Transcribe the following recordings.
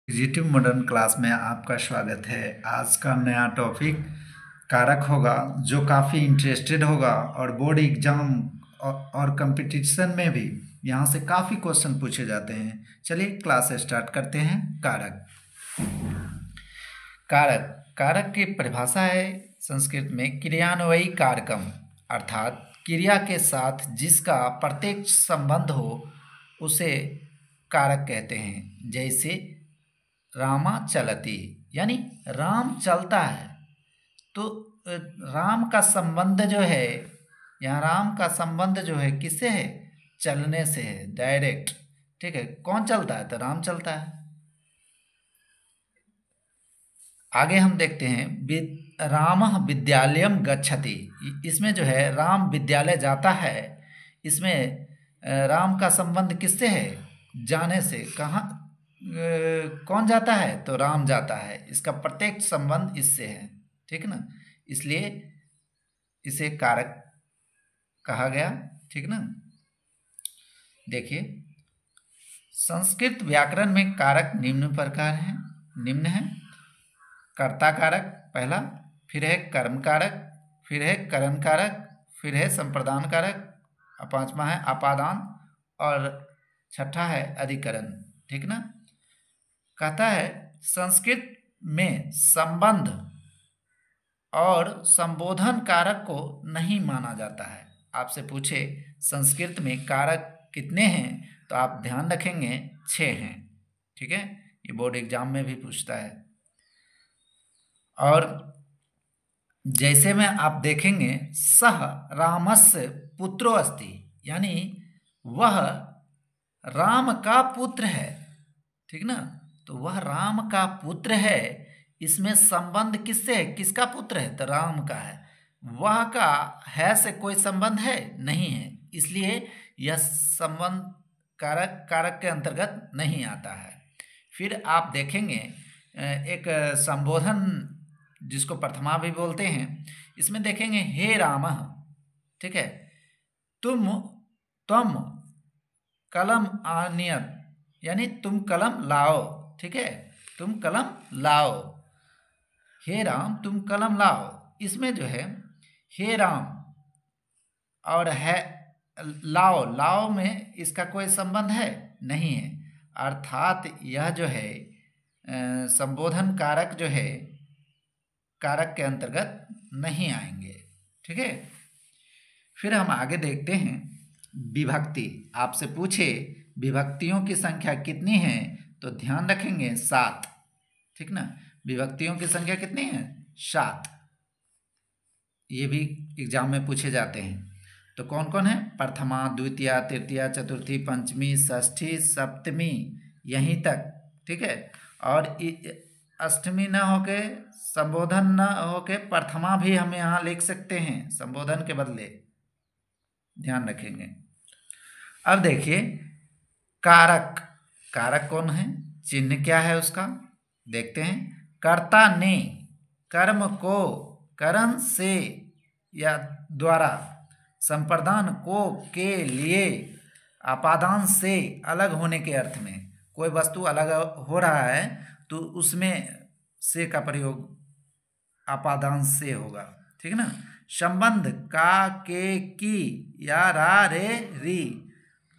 Positive modern class में आपका स्वागत है। आज का नया टॉपिक कारक होगा जो काफ़ी इंटरेस्टेड होगा और बोर्ड एग्जाम और कंपटीशन में भी यहाँ से काफ़ी क्वेश्चन पूछे जाते हैं। चलिए क्लास स्टार्ट करते हैं। कारक कारक कारक की परिभाषा है संस्कृत में क्रियान्वयी कारकम, अर्थात क्रिया के साथ जिसका प्रत्यक्ष संबंध हो उसे कारक कहते हैं। जैसे रामा चलती, यानी राम चलता है, तो राम का संबंध जो है, यहाँ राम का संबंध जो है किससे है? चलने से है, डायरेक्ट। ठीक है, कौन चलता है? तो राम चलता है। आगे हम देखते हैं रामः विद्यालयम गच्छति। इसमें जो है राम विद्यालय जाता है, इसमें राम का संबंध किससे है? जाने से। कहाँ कौन जाता है? तो राम जाता है, इसका प्रत्यक्ष संबंध इससे है। ठीक ना, इसलिए इसे कारक कहा गया। ठीक ना। देखिए, संस्कृत व्याकरण में कारक निम्न प्रकार हैं। निम्न है कर्ता कारक पहला, फिर है कर्म कारक, फिर है करण कारक, फिर है संप्रदान कारक, पांचवा है अपादान और छठा है अधिकरण। ठीक ना। कहता है संस्कृत में संबंध और संबोधन कारक को नहीं माना जाता है। आपसे पूछे संस्कृत में कारक कितने हैं, तो आप ध्यान रखेंगे 6 हैं। ठीक है, ये बोर्ड एग्जाम में भी पूछता है। और जैसे में आप देखेंगे सह रामस्य पुत्रो अस्ति, यानी वह राम का पुत्र है। ठीक ना, तो वह राम का पुत्र है। इसमें संबंध किससे है? किसका पुत्र है? तो राम का है। वह का है से कोई संबंध है? नहीं है, इसलिए यह संबंध कारक कारक के अंतर्गत नहीं आता है। फिर आप देखेंगे एक संबोधन जिसको प्रथमा भी बोलते हैं, इसमें देखेंगे हे राम। ठीक है, तुम कलम आनियत, यानी तुम कलम लाओ। ठीक है, तुम कलम लाओ। हे राम तुम कलम लाओ, इसमें जो है हे राम और है लाओ, लाओ में इसका कोई संबंध है? नहीं है, अर्थात यह जो है संबोधन कारक जो है कारक के अंतर्गत नहीं आएंगे। ठीक है, फिर हम आगे देखते हैं विभक्ति। आपसे पूछे विभक्तियों की संख्या कितनी है, तो ध्यान रखेंगे 7। ठीक ना, विभक्तियों की संख्या कितनी है? 7। ये भी एग्जाम में पूछे जाते हैं। तो कौन कौन है? प्रथमा, द्वितीया, तृतीया, चतुर्थी, पंचमी, षष्ठी, सप्तमी, यहीं तक। ठीक है, और अष्टमी न होके, संबोधन न होके प्रथमा भी हम यहाँ लिख सकते हैं संबोधन के बदले, ध्यान रखेंगे। अब देखिए कारक, कारक कौन है, चिन्ह क्या है उसका, देखते हैं। कर्ता ने कर्म को करण से या द्वारा, संप्रदान को के लिए, अपादान से अलग होने के अर्थ में। कोई वस्तु अलग हो रहा है तो उसमें से का प्रयोग अपादान से होगा। ठीक ना। संबंध का, के, की या रा, रे, री।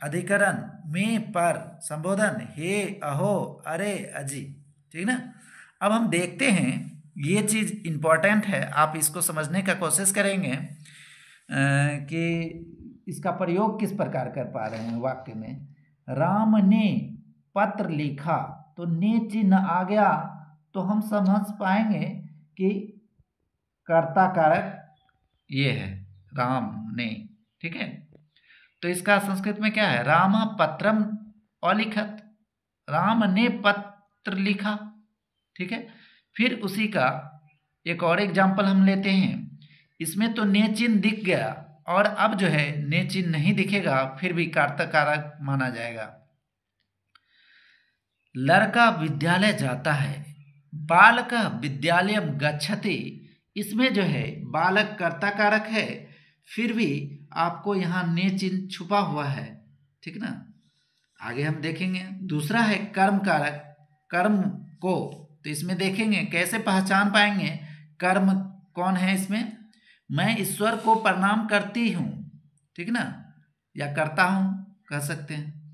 अधिकरण में, पर। संबोधन हे, अहो, अरे, अजी। ठीक ना। अब हम देखते हैं, ये चीज़ इम्पोर्टेंट है, आप इसको समझने का कोशिश करेंगे कि इसका प्रयोग किस प्रकार कर पा रहे हैं वाक्य में। राम ने पत्र लिखा, तो ने चिन्ह आ गया, तो हम समझ पाएंगे कि कर्ता कारक ये है राम ने। ठीक है, तो इसका संस्कृत में क्या है? राम पत्रम अलिखत, राम ने पत्र लिखा। ठीक है, फिर उसी का एक और एग्जाम्पल हम लेते हैं। इसमें तो ने चिन्ह दिख गया, और अब जो है ने चिन्ह नहीं दिखेगा, फिर भी कर्ता कारक माना जाएगा। लड़का विद्यालय जाता है, बालक विद्यालयम गच्छति। इसमें जो है बालक कर्ता कारक है, फिर भी आपको यहाँ ने चिन्ह छुपा हुआ है। ठीक ना। आगे हम देखेंगे दूसरा है कर्म कारक। कर्म को, तो इसमें देखेंगे कैसे पहचान पाएंगे कर्म कौन है। इसमें मैं ईश्वर को प्रणाम करती हूँ, ठीक ना, या करता हूँ कह सकते हैं।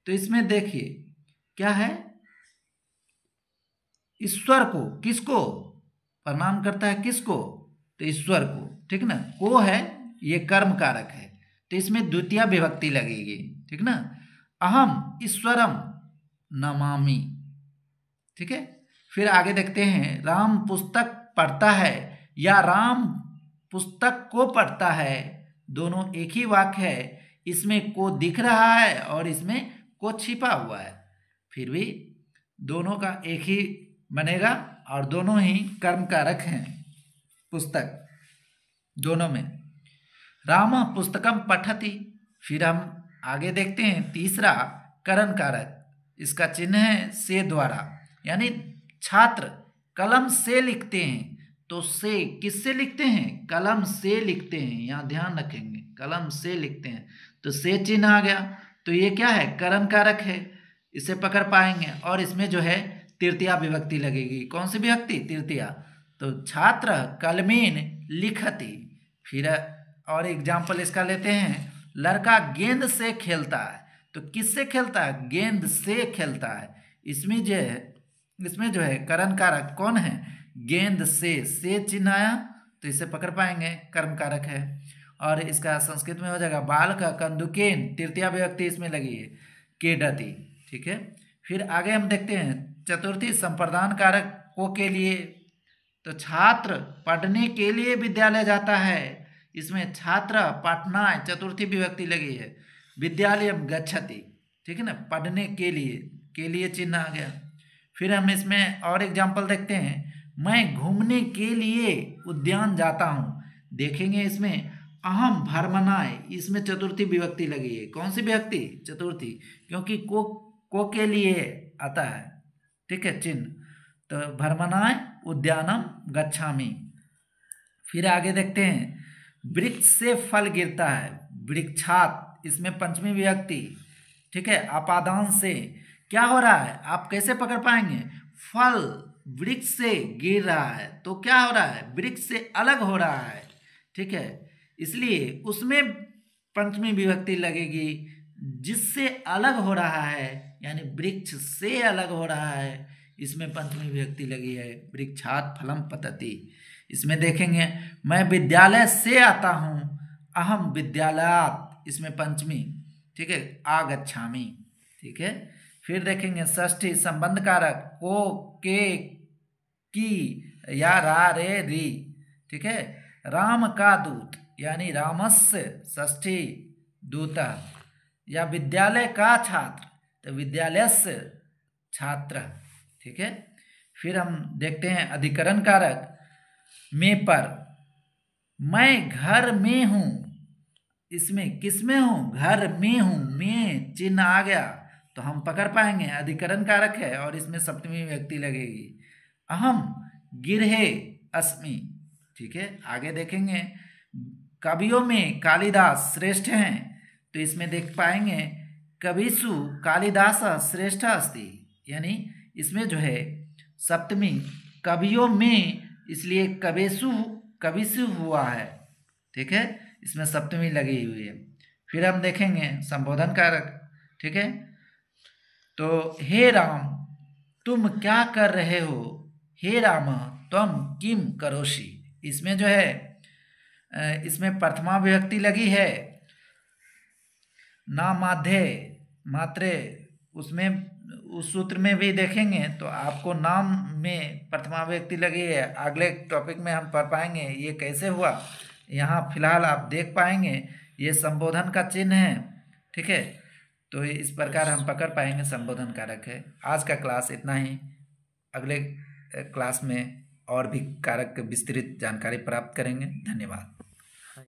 तो इसमें देखिए क्या है, ईश्वर को, किसको प्रणाम करता है, किसको, तो ईश्वर को, ठीक ना। को है ये कर्म कारक है, तो इसमें द्वितीय विभक्ति लगेगी, ठीक ना। अहम ईश्वरम नमामि, ठीक है। फिर आगे देखते हैं, राम पुस्तक पढ़ता है या राम पुस्तक को पढ़ता है, दोनों एक ही वाक्य है। इसमें को दिख रहा है और इसमें को छिपा हुआ है, फिर भी दोनों का एक ही बनेगा और दोनों ही कर्म कारक हैं पुस्तक दोनों में। राम पुस्तकम पठति, फिर हम आगे देखते हैं तीसरा करण कारक, इसका चिन्ह है से द्वारा, यानी छात्र कलम से लिखते हैं, तो से किससे लिखते हैं, कलम से लिखते हैं, यहाँ ध्यान रखेंगे कलम से लिखते हैं, तो से चिन्ह आ गया, तो ये क्या है, करण कारक है, इसे पकड़ पाएंगे। और इसमें जो है तृतीया विभक्ति लगेगी, कौन सी विभक्ति, तृतीया, तो छात्र कलमेन लिखति। फिर और एग्जाम्पल इसका लेते हैं, लड़का गेंद से खेलता है, तो किससे खेलता है, गेंद से खेलता है। इसमें जो है करण कारक कौन है, गेंद से चिन्ह आया, तो इसे पकड़ पाएंगे, कर्म कारक है। और इसका संस्कृत में हो जाएगा बाल का कंदुकेन, तृतीया विभक्ति इसमें लगी है, केडति, ठीक है। फिर आगे हम देखते हैं चतुर्थी संप्रदान कारक को के लिए, तो छात्र पढ़ने के लिए विद्यालय जाता है, इसमें छात्र पठनाय चतुर्थी विभक्ति लगी है, विद्यालय गच्छति, ठीक है ना, पढ़ने के लिए चिन्ह आ गया। फिर हम इसमें और एग्जाम्पल देखते हैं, मैं घूमने के लिए उद्यान जाता हूँ, देखेंगे इसमें अहम भ्रमणाय, इसमें चतुर्थी विभक्ति लगी है, कौन सी विभक्ति, चतुर्थी, क्योंकि को के लिए आता है, ठीक है, चिन्ह, तो भ्रमणाय उद्यानम गच्छामि। फिर आगे देखते हैं, वृक्ष से फल गिरता है, वृक्षात, इसमें पंचमी विभक्ति, ठीक है, अपादान से क्या हो रहा है, आप कैसे पकड़ पाएंगे, फल वृक्ष से गिर रहा है, तो क्या हो रहा है, वृक्ष से अलग हो रहा है, ठीक है, इसलिए उसमें पंचमी विभक्ति लगेगी, जिससे अलग हो रहा है, यानी वृक्ष से अलग हो रहा है, इसमें पंचमी विभक्ति लगी है, वृक्षात फलम पतति। इसमें देखेंगे, मैं विद्यालय से आता हूँ, अहम विद्यालयात, इसमें पंचमी, ठीक है, आगच्छामि, ठीक है। फिर देखेंगे षष्ठी संबंध कारक को, के, की या रा रे री, ठीक है, राम का दूत, यानी रामस्य षष्ठी दूत, या विद्यालय का छात्र, तो विद्यालयस्य छात्र, ठीक है। फिर हम देखते हैं अधिकरण कारक में पर, मैं घर में हूँ, इसमें किस में हूँ, घर में हूँ, में चिन्ह आ गया, तो हम पकड़ पाएंगे अधिकरण कारक है और इसमें सप्तमी विभक्ति लगेगी, अहम गिरहे अस्मि, ठीक है। आगे देखेंगे कवियों में कालिदास श्रेष्ठ हैं, तो इसमें देख पाएंगे कविषु कालिदास श्रेष्ठ अस्ति, यानी इसमें जो है सप्तमी कवियों में, इसलिए कविषु हुआ है, ठीक है, इसमें सप्तमी लगी हुई है। फिर हम देखेंगे संबोधन कारक, ठीक है, तो हे राम तुम क्या कर रहे हो, हे राम त्वम किम करोषि, इसमें जो है इसमें प्रथमा विभक्ति लगी है, ना माध्य मात्रे, उसमें उस सूत्र में भी देखेंगे तो आपको नाम में प्रथमा विभक्ति लगी है, अगले टॉपिक में हम पढ़ पाएंगे ये कैसे हुआ, यहाँ फिलहाल आप देख पाएंगे ये संबोधन का चिन्ह है, ठीक है। तो इस प्रकार हम पकड़ पाएंगे संबोधन कारक है। आज का क्लास इतना ही, अगले क्लास में और भी कारक विस्तृत जानकारी प्राप्त करेंगे। धन्यवाद।